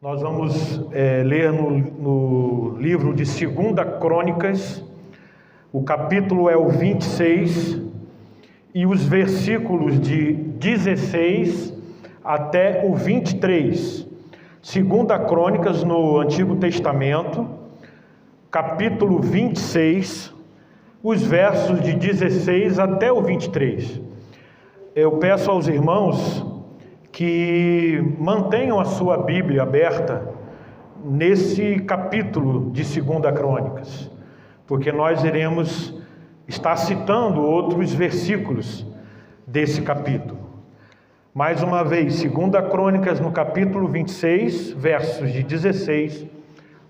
Nós vamos ler no livro de 2 Crônicas, o capítulo é o 26, e os versículos de 16 até o 23. 2 Crônicas no Antigo Testamento, capítulo 26, os versos de 16 até o 23. Eu peço aos irmãos que mantenham a sua Bíblia aberta nesse capítulo de 2 Crônicas, porque nós iremos estar citando outros versículos desse capítulo. Mais uma vez, 2 Crônicas no capítulo 26, versos de 16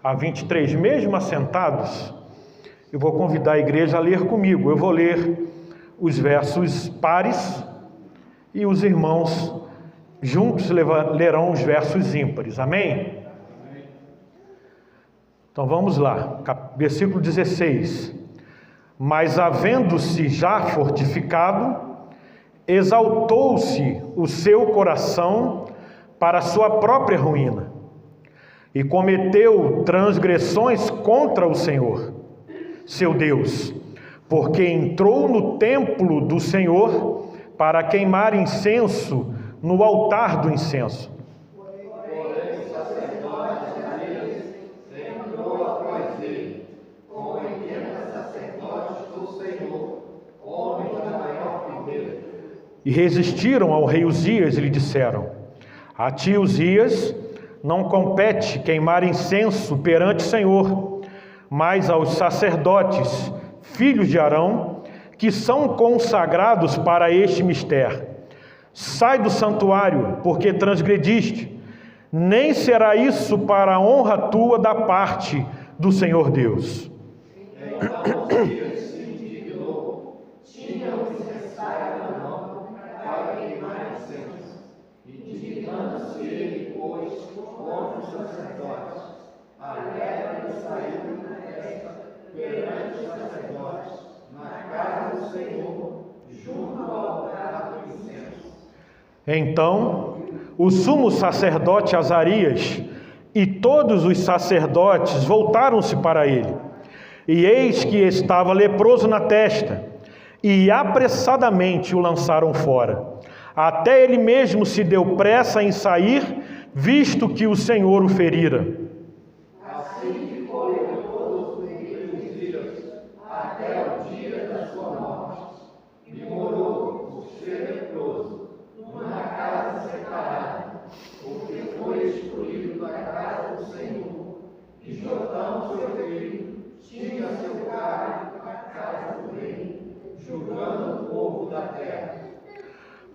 a 23. Mesmo assentados, eu vou convidar a igreja a ler comigo. Eu vou ler os versos pares e os irmãos juntos lerão os versos ímpares. Amém? Então vamos lá, versículo 16. Mas havendo-se já fortificado, exaltou-se o seu coração para a sua própria ruína, e cometeu transgressões contra o Senhor, seu Deus, porque entrou no templo do Senhor para queimar incenso no altar do incenso. Porém, o sacerdote Azarias entrou após ele, com 80 sacerdotes do Senhor, homens da maior firmeza. E resistiram ao rei Uzias e lhe disseram: a ti, Uzias, não compete queimar incenso perante o Senhor, mas aos sacerdotes, filhos de Arão, que são consagrados para este mistério. Sai do santuário, porque transgrediste, nem será isso para a honra tua da parte do Senhor Deus. Então Uzias se indignou, tinha o necessário na mão para queimar incenso, indignando-se ele, pois, contra os sacerdotes. A lepra lhe saiu na testa perante os sacerdotes, na casa do Senhor, junto ao altar do incenso. Então o sumo sacerdote Azarias e todos os sacerdotes voltaram-se para ele, e eis que estava leproso na testa, e apressadamente o lançaram fora. Até ele mesmo se deu pressa em sair, visto que o Senhor o ferira. Assim ficou leproso o rei Uzias até o dia da sua morte, e morou por ser leproso numa casa separada, porque foi excluído da casa do Senhor. E Jotão, seu filho, tinha seu cargo na casa do rei, julgando o povo da terra.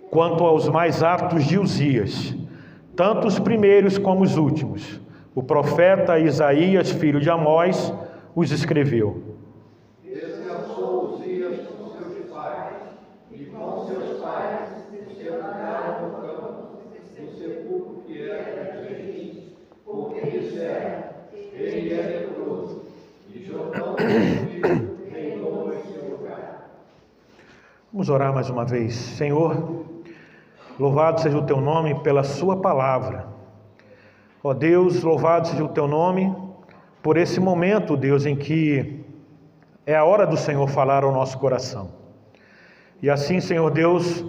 Quanto aos mais atos de Uzias, tanto os primeiros como os últimos, o profeta Isaías, filho de Amós, os escreveu. Descansou Uzias com seus pais, e com seus pais se sepultaram no campo, no sepulcro que era dos reis, porque disseram: ele é leproso, e Jotão, seu filho, reinou em seu lugar. Vamos orar mais uma vez. Senhor, louvado seja o teu nome pela sua palavra. Ó Deus, louvado seja o teu nome por esse momento, Deus, em que é a hora do Senhor falar ao nosso coração. E assim, Senhor Deus,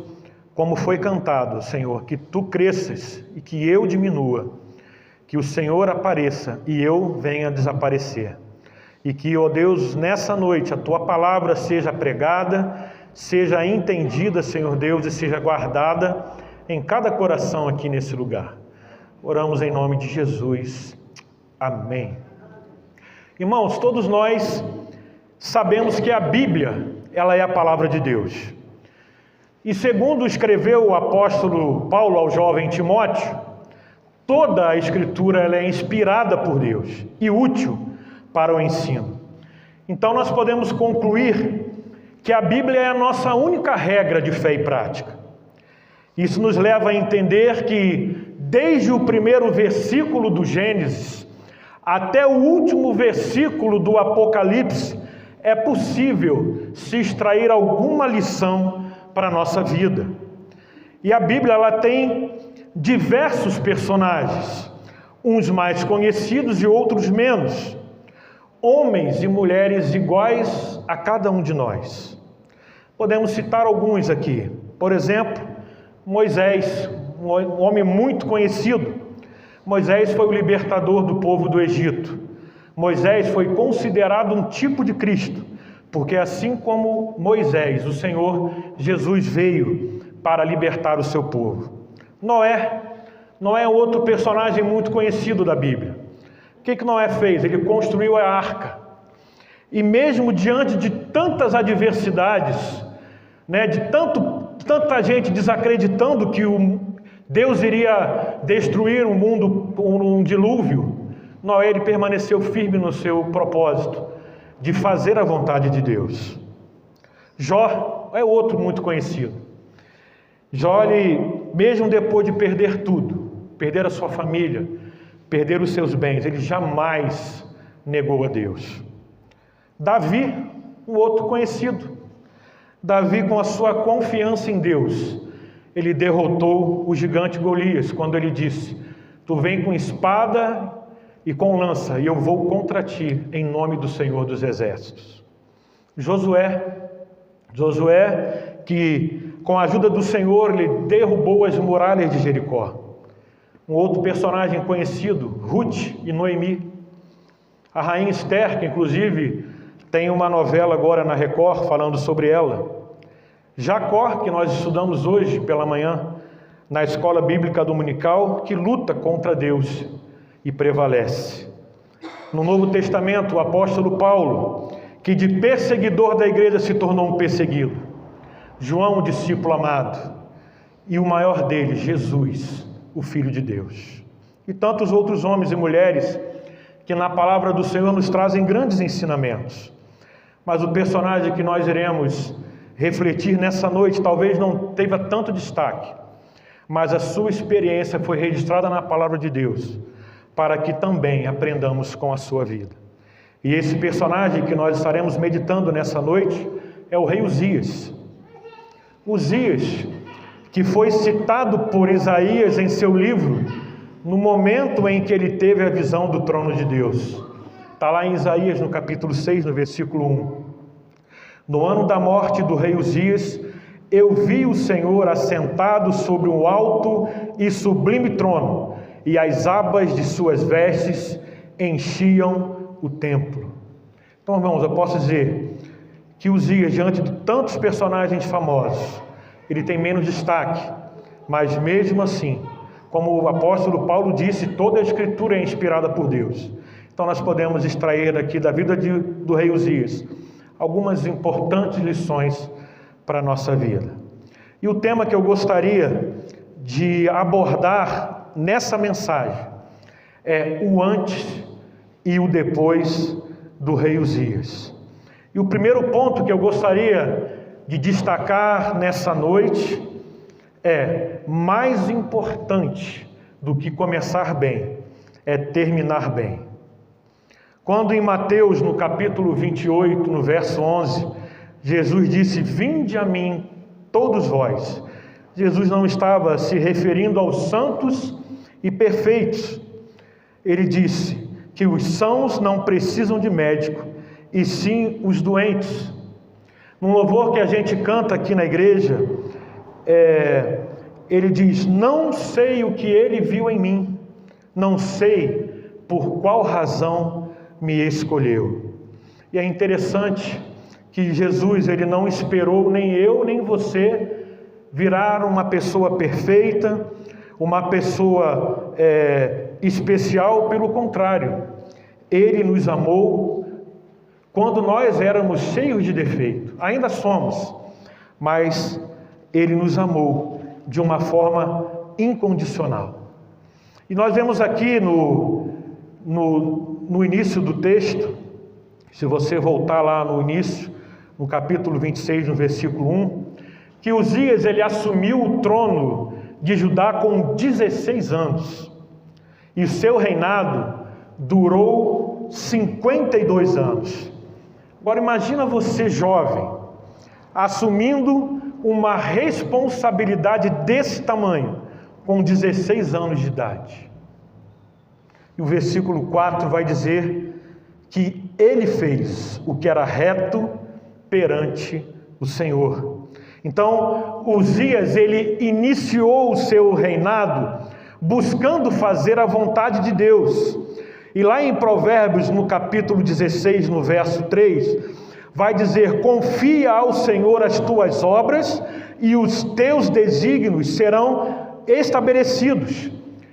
como foi cantado, Senhor, que tu cresças e que eu diminua, que o Senhor apareça e eu venha desaparecer. E que, ó Deus, nessa noite a tua palavra seja pregada, seja entendida, Senhor Deus, e seja guardada em cada coração aqui nesse lugar. Oramos em nome de Jesus. Amém. Irmãos, todos nós sabemos que a Bíblia, ela é a palavra de Deus. E segundo escreveu o apóstolo Paulo ao jovem Timóteo, toda a Escritura ela é inspirada por Deus e útil para o ensino. Então nós podemos concluir que a Bíblia é a nossa única regra de fé e prática. Isso nos leva a entender que desde o primeiro versículo do Gênesis até o último versículo do Apocalipse é possível se extrair alguma lição para a nossa vida. E a Bíblia ela tem diversos personagens. uns mais conhecidos e outros menos, homens e mulheres iguais a cada um de nós. Podemos citar alguns aqui. Por exemplo, Moisés, um homem muito conhecido. Moisés foi o libertador do povo do Egito. Moisés foi considerado um tipo de Cristo, porque assim como Moisés, o Senhor Jesus veio para libertar o seu povo. Noé é outro personagem muito conhecido da Bíblia. O que Noé fez? Ele construiu a arca. E mesmo diante de tantas adversidades, de tanta gente desacreditando que Deus iria destruir o mundo por um dilúvio, Noé ele permaneceu firme no seu propósito de fazer a vontade de Deus. Jó é outro muito conhecido. Jó, mesmo depois de perder tudo, perder a sua família, perder os seus bens, ele jamais negou a Deus. Davi, um outro conhecido. Davi, com a sua confiança em Deus, ele derrotou o gigante Golias, quando ele disse: tu vem com espada e com lança, e eu vou contra ti, em nome do Senhor dos Exércitos. Josué, que com a ajuda do Senhor, ele derrubou as muralhas de Jericó. Um outro personagem conhecido, Ruth e Noemi. A rainha Esther, que inclusive tem uma novela agora na Record falando sobre ela. Jacó, que nós estudamos hoje pela manhã na escola bíblica dominical, que luta contra Deus e prevalece. No Novo Testamento, o apóstolo Paulo, que de perseguidor da igreja se tornou um perseguido. João, o discípulo amado. E o maior deles, Jesus, o Filho de Deus. E tantos outros homens e mulheres que na palavra do Senhor nos trazem grandes ensinamentos. Mas o personagem que nós iremos refletir nessa noite talvez não tenha tanto destaque, mas a sua experiência foi registrada na palavra de Deus, para que também aprendamos com a sua vida. E esse personagem que nós estaremos meditando nessa noite é o rei Uzias. Uzias, que foi citado por Isaías em seu livro, no momento em que ele teve a visão do trono de Deus. Está lá em Isaías, no capítulo 6, no versículo 1. No ano da morte do rei Uzias, eu vi o Senhor assentado sobre um alto e sublime trono, e as abas de suas vestes enchiam o templo. Então, irmãos, eu posso dizer que Uzias, diante de tantos personagens famosos, ele tem menos destaque, mas mesmo assim, como o apóstolo Paulo disse, toda a escritura é inspirada por Deus. Então nós podemos extrair aqui da vida do rei Uzias algumas importantes lições para a nossa vida. E o tema que eu gostaria de abordar nessa mensagem é o antes e o depois do rei Uzias. E o primeiro ponto que eu gostaria de destacar nessa noite é: mais importante do que começar bem é terminar bem. Quando em Mateus, no capítulo 28, no verso 11, Jesus disse: vinde a mim, todos vós. Jesus não estava se referindo aos santos e perfeitos. Ele disse que os sãos não precisam de médico, e sim os doentes. Num louvor que a gente canta aqui na igreja, ele diz: não sei o que ele viu em mim, não sei por qual razão me escolheu. E é interessante que Jesus, ele não esperou nem eu nem você virar uma pessoa perfeita, uma pessoa especial. Pelo contrário, ele nos amou quando nós éramos cheios de defeito. Ainda somos, mas ele nos amou de uma forma incondicional. E nós vemos aqui no início do texto, se você voltar lá no início, no capítulo 26, no versículo 1, que Uzias ele assumiu o trono de Judá com 16 anos, e seu reinado durou 52 anos. Agora imagina você jovem, assumindo uma responsabilidade desse tamanho, com 16 anos de idade. E o versículo 4 vai dizer que ele fez o que era reto perante o Senhor. Então, Uzias, ele iniciou o seu reinado buscando fazer a vontade de Deus. E lá em Provérbios, no capítulo 16, no verso 3, vai dizer: confia ao Senhor as tuas obras e os teus desígnios serão estabelecidos.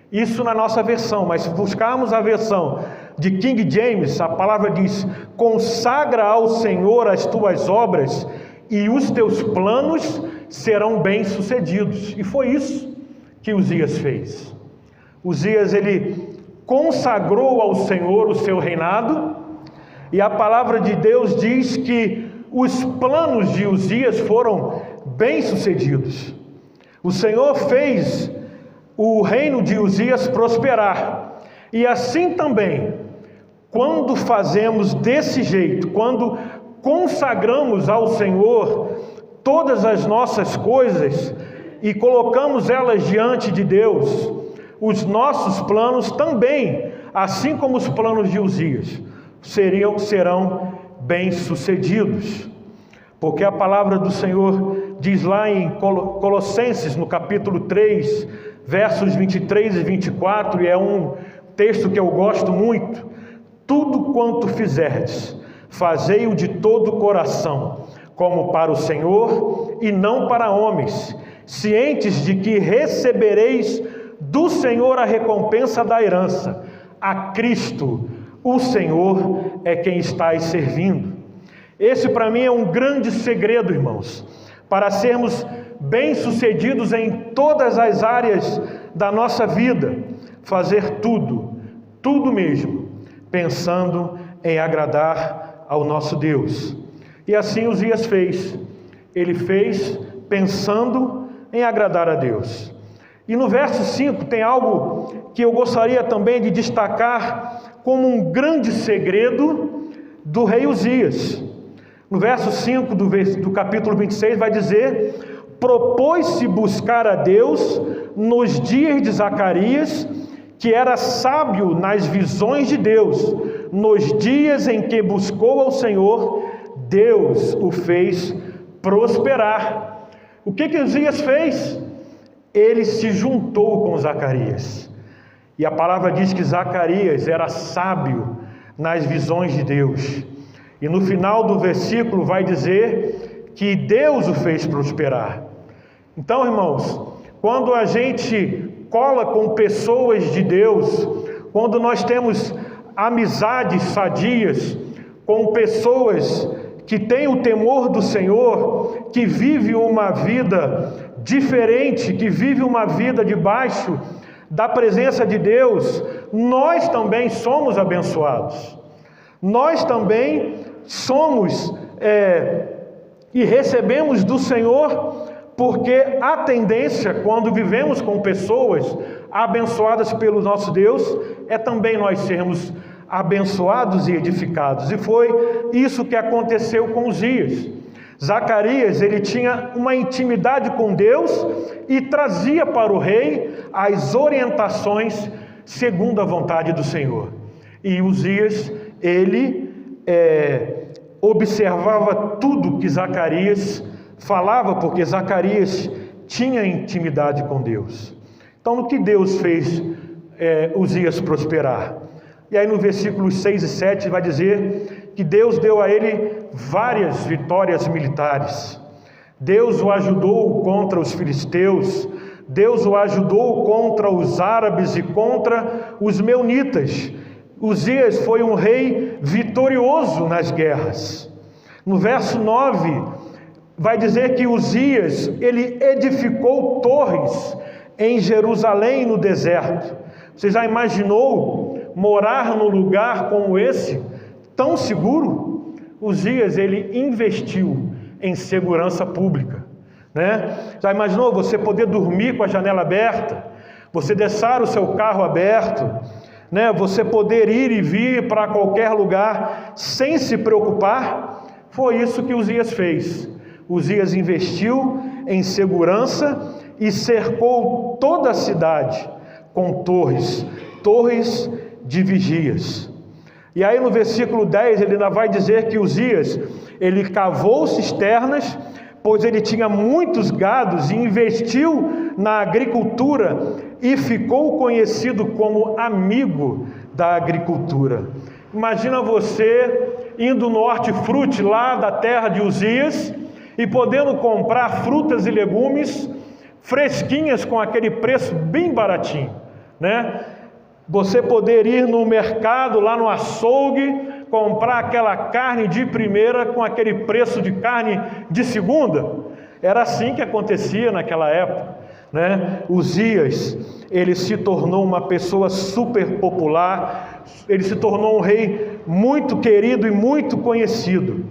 Isso na nossa versão, mas se buscarmos a versão de King James, a palavra diz: consagra ao Senhor as tuas obras e os teus planos serão bem-sucedidos. E foi isso que Uzias fez. Uzias, ele consagrou ao Senhor o seu reinado, e a palavra de Deus diz que os planos de Uzias foram bem-sucedidos. O Senhor fez o reino de Uzias prosperar. E assim também, quando fazemos desse jeito, quando consagramos ao Senhor todas as nossas coisas e colocamos elas diante de Deus, os nossos planos também, assim como os planos de Uzias, serão bem-sucedidos. Porque a palavra do Senhor diz lá em Colossenses, no capítulo 3, versos 23 e 24, e é um texto que eu gosto muito: tudo quanto fizerdes, fazei-o de todo o coração, como para o Senhor e não para homens, cientes de que recebereis do Senhor a recompensa da herança. A Cristo, o Senhor, é quem estáis servindo. Esse para mim é um grande segredo, irmãos, para sermos bem-sucedidos em todas as áreas da nossa vida: fazer tudo mesmo, pensando em agradar ao nosso Deus. E assim Uzias fez. Ele fez pensando em agradar a Deus. E no verso 5 tem algo que eu gostaria também de destacar como um grande segredo do rei Uzias. No verso 5 do capítulo 26 vai dizer: propôs-se buscar a Deus nos dias de Zacarias, que era sábio nas visões de Deus. Nos dias em que buscou ao Senhor, Deus o fez prosperar. O que Uzias fez? Ele se juntou com Zacarias. E a palavra diz que Zacarias era sábio nas visões de Deus. E no final do versículo vai dizer que Deus o fez prosperar. Então, irmãos, quando a gente cola com pessoas de Deus, quando nós temos amizades sadias com pessoas que têm o temor do Senhor, que vivem uma vida diferente, que vivem uma vida debaixo da presença de Deus, nós também somos abençoados. Nós também somos e recebemos do Senhor, porque a tendência, quando vivemos com pessoas abençoadas pelo nosso Deus, é também nós sermos abençoados e edificados. E foi isso que aconteceu com Uzias. Zacarias, ele tinha uma intimidade com Deus e trazia para o rei as orientações segundo a vontade do Senhor. E Uzias, ele observava tudo que Zacarias falava, porque Zacarias tinha intimidade com Deus. Então, no que Deus fez Uzias prosperar? E aí no versículos 6 e 7 vai dizer que Deus deu a ele várias vitórias militares. Deus o ajudou contra os filisteus, Deus o ajudou contra os árabes e contra os meunitas. Uzias foi um rei vitorioso nas guerras. No verso 9 vai dizer que Uzias, ele edificou torres em Jerusalém, no deserto. Você já imaginou morar num lugar como esse, tão seguro? Uzias, ele investiu em segurança pública, né? Já imaginou você poder dormir com a janela aberta, você deixar o seu carro aberto, né? Você poder ir e vir para qualquer lugar sem se preocupar? Foi isso que Uzias fez. Uzias investiu em segurança e cercou toda a cidade com torres de vigias. E aí no versículo 10 ele ainda vai dizer que Uzias, ele cavou cisternas, pois ele tinha muitos gados e investiu na agricultura e ficou conhecido como amigo da agricultura. Imagina você indo no hortifruti lá da terra de Uzias e podendo comprar frutas e legumes fresquinhas com aquele preço bem baratinho, né? Você poder ir no mercado, lá no açougue, comprar aquela carne de primeira com aquele preço de carne de segunda. Era assim que acontecia naquela época, né? Uzias, ele se tornou uma pessoa super popular, ele se tornou um rei muito querido e muito conhecido.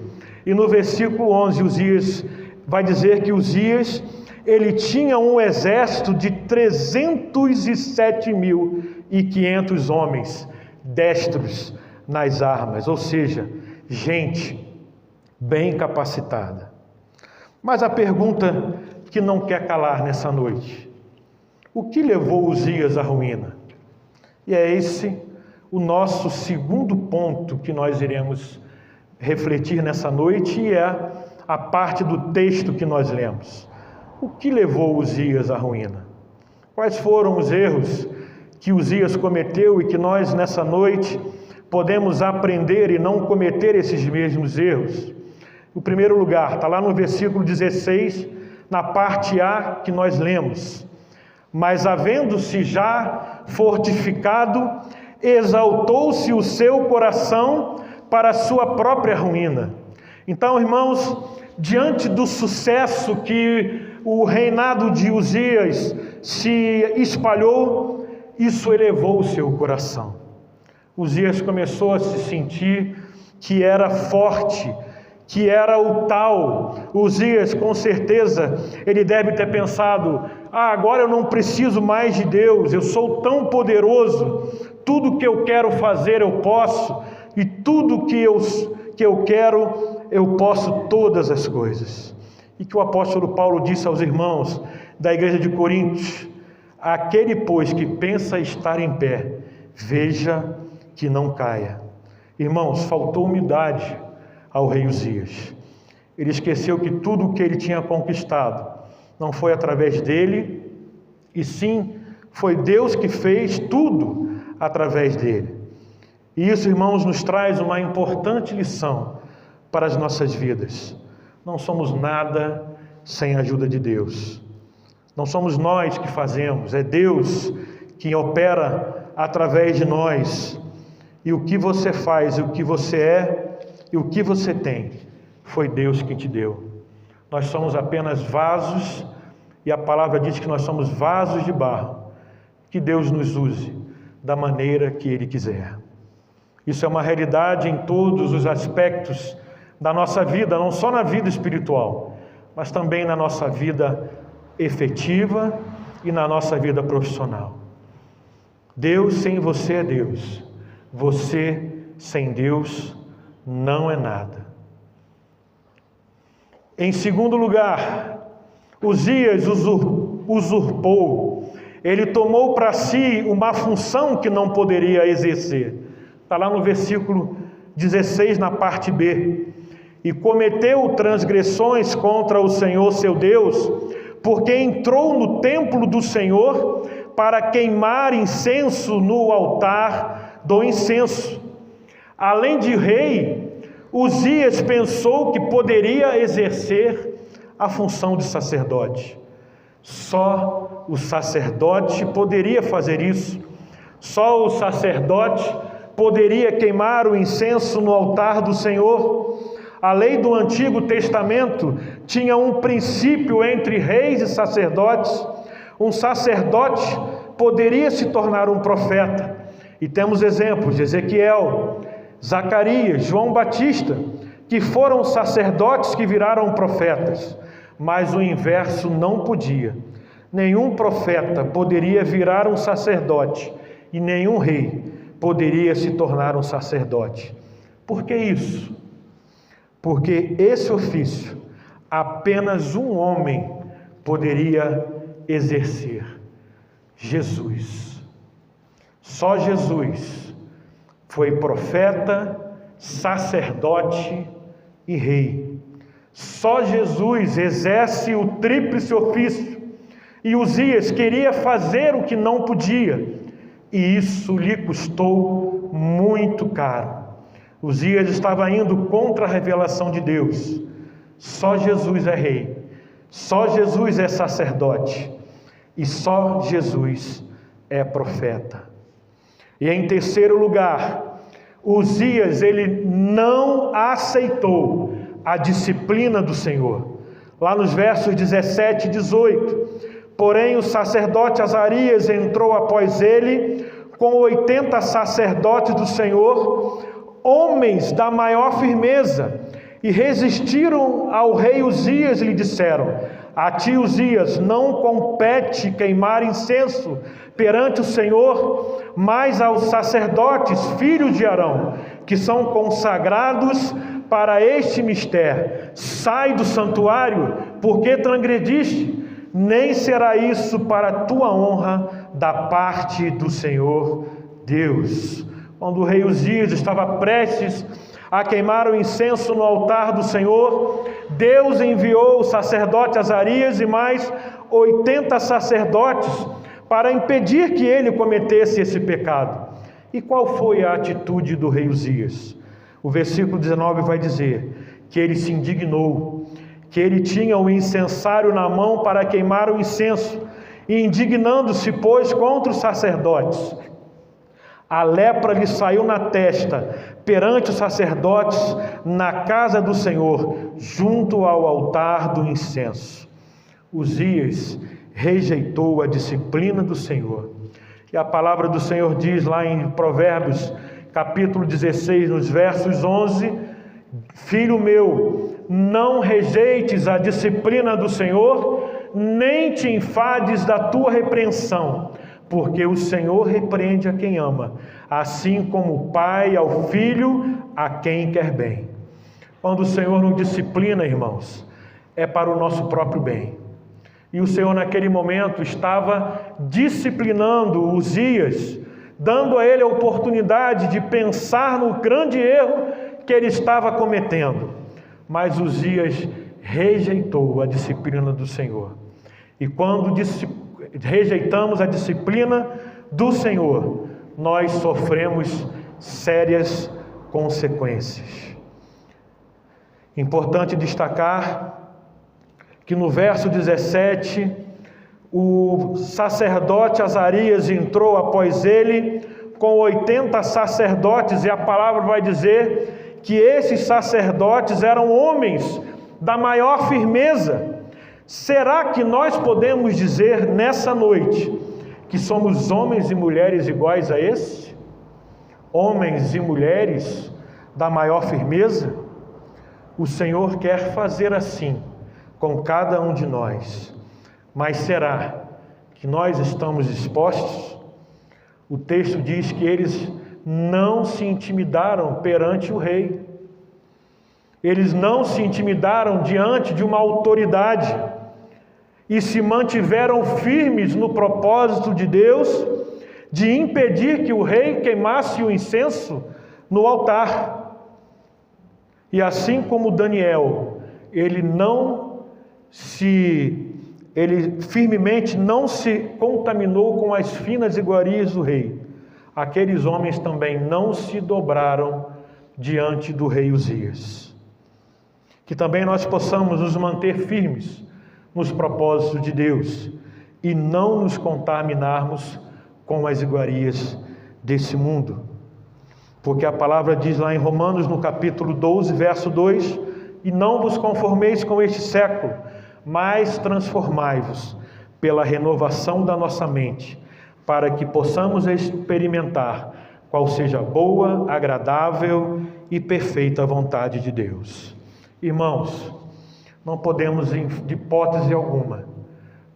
E no versículo 11, Uzias vai dizer que Uzias, ele tinha um exército de 307.500 homens destros nas armas, ou seja, gente bem capacitada. Mas a pergunta que não quer calar nessa noite: o que levou Uzias à ruína? E é esse o nosso segundo ponto que nós iremos refletir nessa noite, e é a parte do texto que nós lemos. O que levou Uzias à ruína? Quais foram os erros que Uzias cometeu e que nós nessa noite podemos aprender e não cometer esses mesmos erros? O primeiro lugar está lá no versículo 16, na parte A que nós lemos: mas havendo-se já fortificado, exaltou-se o seu coração para a sua própria ruína. Então, irmãos, diante do sucesso que o reinado de Uzias se espalhou, isso elevou o seu coração. Uzias começou a se sentir que era forte, que era o tal. Uzias, com certeza, ele deve ter pensado: agora eu não preciso mais de Deus, eu sou tão poderoso, tudo que eu quero fazer eu posso, e tudo que eu quero, eu posso todas as coisas. E que o apóstolo Paulo disse aos irmãos da igreja de Coríntios: aquele, pois, que pensa estar em pé, veja que não caia. Irmãos, faltou humildade ao rei Uzias. Ele esqueceu que tudo o que ele tinha conquistado não foi através dele, e sim foi Deus que fez tudo através dele. E isso, irmãos, nos traz uma importante lição para as nossas vidas. Não somos nada sem a ajuda de Deus. Não somos nós que fazemos, é Deus que opera através de nós. E o que você faz, o que você é e o que você tem, foi Deus que te deu. Nós somos apenas vasos, e a palavra diz que nós somos vasos de barro. Que Deus nos use da maneira que Ele quiser. Isso é uma realidade em todos os aspectos da nossa vida, não só na vida espiritual, mas também na nossa vida efetiva e na nossa vida profissional. Deus sem você é Deus. Você sem Deus não é nada. Em segundo lugar, Uzias usurpou. Ele tomou para si uma função que não poderia exercer. Está lá no versículo 16, na parte B. E cometeu transgressões contra o Senhor seu Deus, porque entrou no templo do Senhor para queimar incenso no altar do incenso. Além de rei, Uzias pensou que poderia exercer a função de sacerdote. Só o sacerdote poderia fazer isso. Só o sacerdote poderia queimar o incenso no altar do Senhor. A lei do Antigo Testamento tinha um princípio entre reis e sacerdotes. Um sacerdote poderia se tornar um profeta. E temos exemplos de Ezequiel, Zacarias, João Batista, que foram sacerdotes que viraram profetas. Mas o inverso não podia. Nenhum profeta poderia virar um sacerdote e nenhum rei poderia se tornar um sacerdote. Por que isso? Porque esse ofício apenas um homem poderia exercer: Jesus. Só Jesus foi profeta, sacerdote e rei. Só Jesus exerce o tríplice ofício. E Uzias queria fazer o que não podia, e isso lhe custou muito caro. Uzias estava indo contra a revelação de Deus. Só Jesus é rei, só Jesus é sacerdote, e só Jesus é profeta. E em terceiro lugar, Uzias, ele não aceitou a disciplina do Senhor. Lá nos versos 17 e 18, porém o sacerdote Azarias entrou após ele com 80 sacerdotes do Senhor, homens da maior firmeza, e resistiram ao rei Uzias e lhe disseram: a ti, Uzias, não compete queimar incenso perante o Senhor, mas aos sacerdotes, filhos de Arão, que são consagrados para este mistério. Sai do santuário, porque transgrediste, nem será isso para a tua honra da parte do Senhor Deus. Quando o rei Uzias estava prestes a queimar o incenso no altar do Senhor, Deus enviou o sacerdote Azarias e mais 80 sacerdotes para impedir que ele cometesse esse pecado. E qual foi a atitude do rei Uzias? O versículo 19 vai dizer que ele se indignou, que ele tinha o incensário na mão para queimar o incenso, e indignando-se, pois, contra os sacerdotes, a lepra lhe saiu na testa, perante os sacerdotes, na casa do Senhor, junto ao altar do incenso. Uzias rejeitou a disciplina do Senhor. E a palavra do Senhor diz lá em Provérbios, capítulo 16, nos versos 11, filho meu, não rejeites a disciplina do Senhor, nem te enfades da tua repreensão, porque o Senhor repreende a quem ama, assim como o pai ao filho, a quem quer bem. Quando o Senhor nos disciplina, irmãos, é para o nosso próprio bem. E o Senhor naquele momento estava disciplinando Uzias, dando a ele a oportunidade de pensar no grande erro que ele estava cometendo. Mas Uzias rejeitou a disciplina do Senhor. E quando rejeitamos a disciplina do Senhor, nós sofremos sérias consequências. Importante destacar que no verso 17, o sacerdote Azarias entrou após ele com 80 sacerdotes, e a palavra vai dizer que esses sacerdotes eram homens da maior firmeza. Será que nós podemos dizer nessa noite que somos homens e mulheres iguais a esse? Homens e mulheres da maior firmeza? O Senhor quer fazer assim com cada um de nós. Mas será que nós estamos dispostos? O texto diz que eles não se intimidaram perante o rei. Eles não se intimidaram diante de uma autoridade e se mantiveram firmes no propósito de Deus de impedir que o rei queimasse o incenso no altar. E assim como Daniel, ele firmemente não se contaminou com as finas iguarias do rei, aqueles homens também não se dobraram diante do rei Uzias. Que também nós possamos nos manter firmes nos propósitos de Deus e não nos contaminarmos com as iguarias desse mundo. Porque a palavra diz lá em Romanos, no capítulo 12, verso 2, e não vos conformeis com este século, mas transformai-vos pela renovação da nossa mente, para que possamos experimentar qual seja a boa, agradável e perfeita vontade de Deus. Irmãos, não podemos, de hipótese alguma,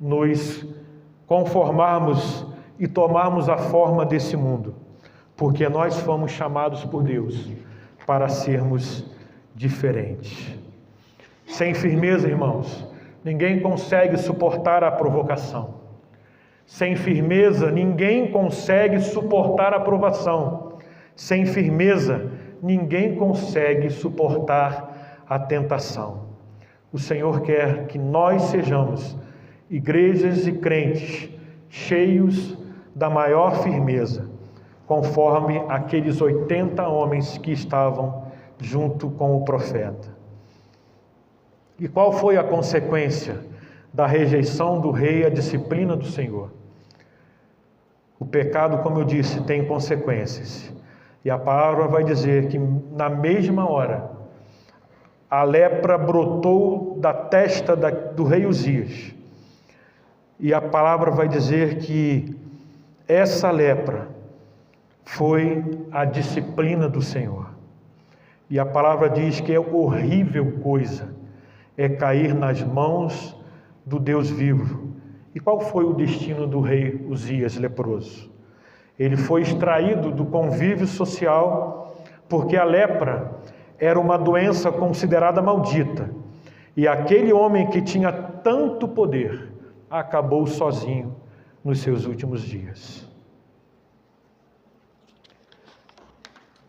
nos conformarmos e tomarmos a forma desse mundo, porque nós fomos chamados por Deus para sermos diferentes. Sem firmeza, irmãos, ninguém consegue suportar a provocação. Sem firmeza, ninguém consegue suportar a provação. Sem firmeza, ninguém consegue suportar a tentação. O Senhor quer que nós sejamos igrejas e crentes cheios da maior firmeza, conforme aqueles 80 homens que estavam junto com o profeta. E qual foi a consequência da rejeição do rei à disciplina do Senhor? O pecado, como eu disse, tem consequências. E a palavra vai dizer que na mesma hora, a lepra brotou da testa do rei Uzias. E a palavra vai dizer que essa lepra foi a disciplina do Senhor. E a palavra diz que é horrível coisa, é cair nas mãos do Deus vivo. E qual foi o destino do rei Uzias leproso? Ele foi extraído do convívio social, porque a lepra era uma doença considerada maldita. E aquele homem que tinha tanto poder acabou sozinho nos seus últimos dias.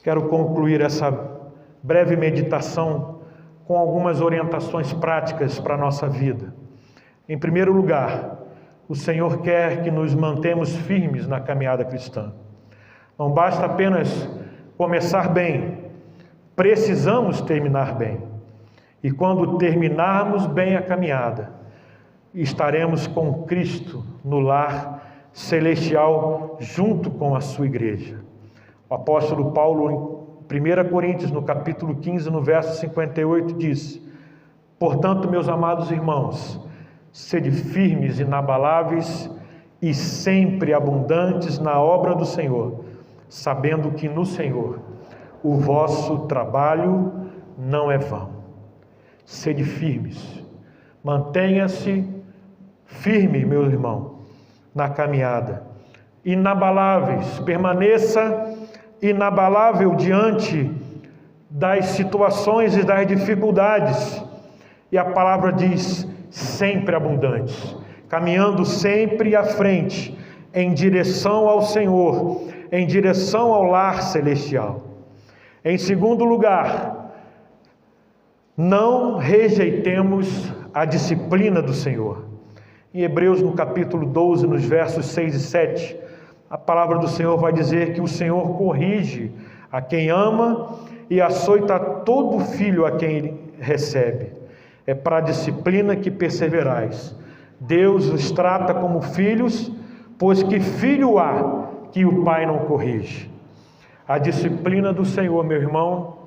Quero concluir essa breve meditação com algumas orientações práticas para a nossa vida. Em primeiro lugar, o Senhor quer que nos mantemos firmes na caminhada cristã. Não basta apenas começar bem, precisamos terminar bem. E quando terminarmos bem a caminhada, estaremos com Cristo no lar celestial junto com a sua igreja. O apóstolo Paulo, em 1 Coríntios, no capítulo 15, no verso 58, diz: portanto, meus amados irmãos, sede firmes, inabaláveis e sempre abundantes na obra do Senhor, sabendo que no Senhor o vosso trabalho não é vão. Sede firmes, mantenha-se firme, meu irmão, na caminhada, inabaláveis, permaneça inabalável diante das situações e das dificuldades. E a palavra diz: sempre abundantes, caminhando sempre à frente, em direção ao Senhor, em direção ao lar celestial. Em segundo lugar, não rejeitemos a disciplina do Senhor. Em Hebreus, no capítulo 12, nos versos 6 e 7, a palavra do Senhor vai dizer que o Senhor corrige a quem ama e açoita todo filho a quem ele recebe. É para a disciplina que perseverais. Deus os trata como filhos, pois que filho há que o pai não corrige? A disciplina do Senhor, meu irmão,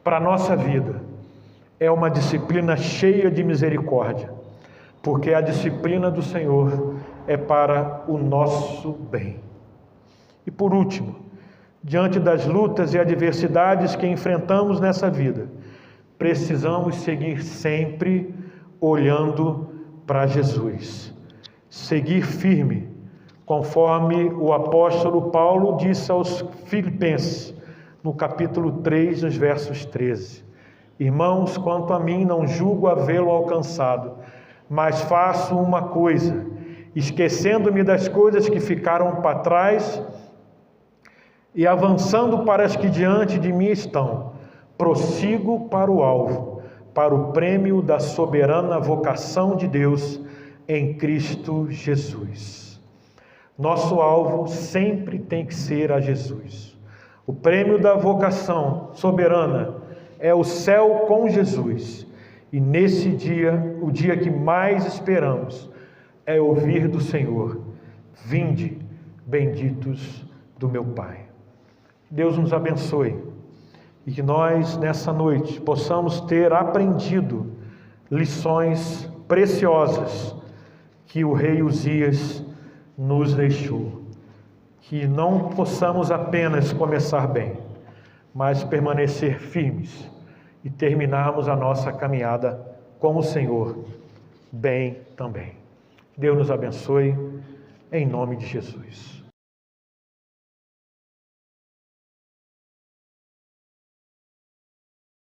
para a nossa vida, é uma disciplina cheia de misericórdia, porque a disciplina do Senhor é para o nosso bem. E por último, diante das lutas e adversidades que enfrentamos nessa vida, precisamos seguir sempre olhando para Jesus. Seguir firme, conforme o apóstolo Paulo disse aos Filipenses, no capítulo 3, nos versos 13. Irmãos, quanto a mim, não julgo havê-lo alcançado, mas faço uma coisa, esquecendo-me das coisas que ficaram para trás e avançando para as que diante de mim estão, prossigo para o alvo, para o prêmio da soberana vocação de Deus em Cristo Jesus. Nosso alvo sempre tem que ser a Jesus. O prêmio da vocação soberana é o céu com Jesus. E nesse dia, o dia que mais esperamos, é ouvir do Senhor: vinde, benditos do meu Pai. Deus nos abençoe e que nós, nessa noite, possamos ter aprendido lições preciosas que o rei Uzias nos deixou. Que não possamos apenas começar bem, mas permanecer firmes e terminarmos a nossa caminhada com o Senhor bem também. Deus nos abençoe, em nome de Jesus.